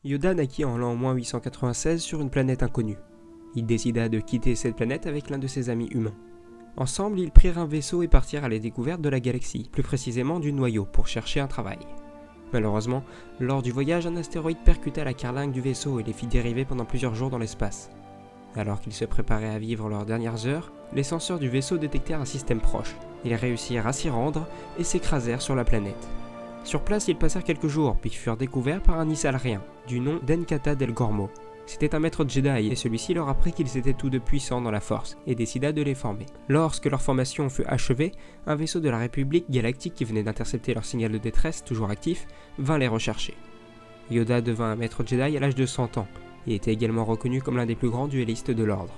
Yoda naquit en l'an -896 sur une planète inconnue. Il décida de quitter cette planète avec l'un de ses amis humains. Ensemble, ils prirent un vaisseau et partirent à la découverte de la galaxie, plus précisément du noyau, pour chercher un travail. Malheureusement, lors du voyage, un astéroïde percuta la carlingue du vaisseau et les fit dériver pendant plusieurs jours dans l'espace. Alors qu'ils se préparaient à vivre leurs dernières heures, les senseurs du vaisseau détectèrent un système proche. Ils réussirent à s'y rendre et s'écrasèrent sur la planète. Sur place, ils passèrent quelques jours, puis furent découverts par un Issalrien, du nom d'Enkata del Gormo. C'était un maître Jedi, et celui-ci leur apprit qu'ils étaient tous deux puissants dans la Force, et décida de les former. Lorsque leur formation fut achevée, un vaisseau de la République galactique qui venait d'intercepter leur signal de détresse, toujours actif, vint les rechercher. Yoda devint un maître Jedi à l'âge de 100 ans, et était également reconnu comme l'un des plus grands duellistes de l'ordre.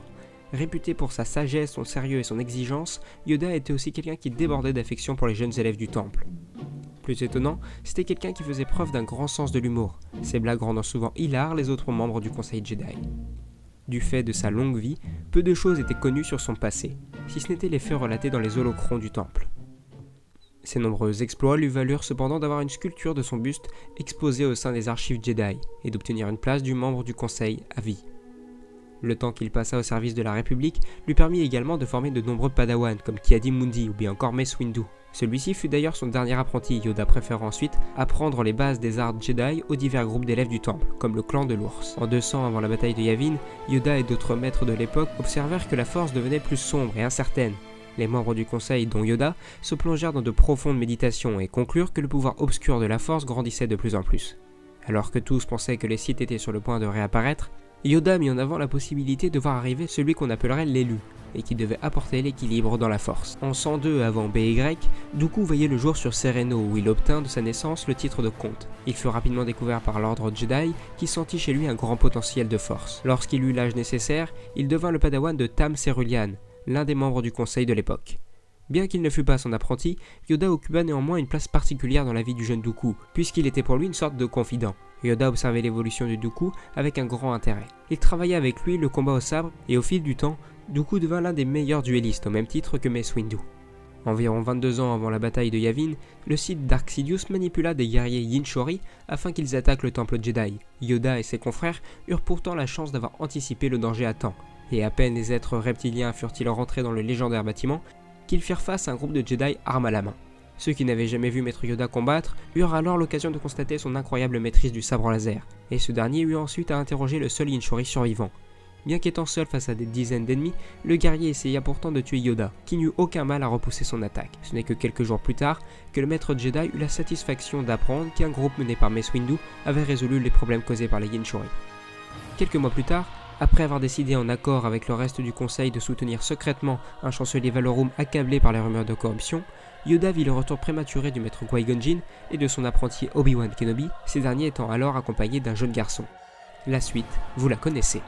Réputé pour sa sagesse, son sérieux et son exigence, Yoda était aussi quelqu'un qui débordait d'affection pour les jeunes élèves du Temple. Plus étonnant, c'était quelqu'un qui faisait preuve d'un grand sens de l'humour, ses blagues rendant souvent hilar les autres membres du Conseil Jedi. Du fait de sa longue vie, peu de choses étaient connues sur son passé, si ce n'étaient les faits relatés dans les holocrons du Temple. Ses nombreux exploits lui valurent cependant d'avoir une sculpture de son buste exposée au sein des archives Jedi et d'obtenir une place du membre du Conseil à vie. Le temps qu'il passa au service de la République lui permit également de former de nombreux padawans comme Ki-Adi-Mundi ou bien encore Mace Windu. Celui-ci fut d'ailleurs son dernier apprenti, Yoda préférant ensuite apprendre les bases des arts Jedi aux divers groupes d'élèves du Temple, comme le clan de l'ours. En 200 avant la bataille de Yavin, Yoda et d'autres maîtres de l'époque observèrent que la force devenait plus sombre et incertaine. Les membres du conseil, dont Yoda, se plongèrent dans de profondes méditations et conclurent que le pouvoir obscur de la force grandissait de plus en plus. Alors que tous pensaient que les Sith étaient sur le point de réapparaître, Yoda mit en avant la possibilité de voir arriver celui qu'on appellerait l'élu, et qui devait apporter l'équilibre dans la force. En 102 avant BY, Dooku voyait le jour sur Serenno où il obtint de sa naissance le titre de comte. Il fut rapidement découvert par l'ordre Jedi qui sentit chez lui un grand potentiel de force. Lorsqu'il eut l'âge nécessaire, il devint le padawan de Tam Cerulean, l'un des membres du conseil de l'époque. Bien qu'il ne fût pas son apprenti, Yoda occupa néanmoins une place particulière dans la vie du jeune Dooku, puisqu'il était pour lui une sorte de confident. Yoda observait l'évolution de Dooku avec un grand intérêt. Il travailla avec lui le combat au sabre, et au fil du temps, Dooku devint l'un des meilleurs duellistes, au même titre que Mace Windu. Environ 22 ans avant la bataille de Yavin, le Sith Dark Sidious manipula des guerriers Yin-Shori afin qu'ils attaquent le temple Jedi. Yoda et ses confrères eurent pourtant la chance d'avoir anticipé le danger à temps, et à peine les êtres reptiliens furent-ils rentrés dans le légendaire bâtiment, qu'ils firent face à un groupe de Jedi armes à la main. Ceux qui n'avaient jamais vu Maître Yoda combattre eurent alors l'occasion de constater son incroyable maîtrise du sabre laser, et ce dernier eut ensuite à interroger le seul Yin-Shori survivant. Bien qu'étant seul face à des dizaines d'ennemis, le guerrier essaya pourtant de tuer Yoda, qui n'eut aucun mal à repousser son attaque. Ce n'est que quelques jours plus tard que le maître Jedi eut la satisfaction d'apprendre qu'un groupe mené par Mace Windu avait résolu les problèmes causés par les Yin-Shori. Quelques mois plus tard, après avoir décidé en accord avec le reste du conseil de soutenir secrètement un chancelier Valorum accablé par les rumeurs de corruption, Yoda vit le retour prématuré du maître Qui-Gon Jinn et de son apprenti Obi-Wan Kenobi, ces derniers étant alors accompagnés d'un jeune garçon. La suite, vous la connaissez.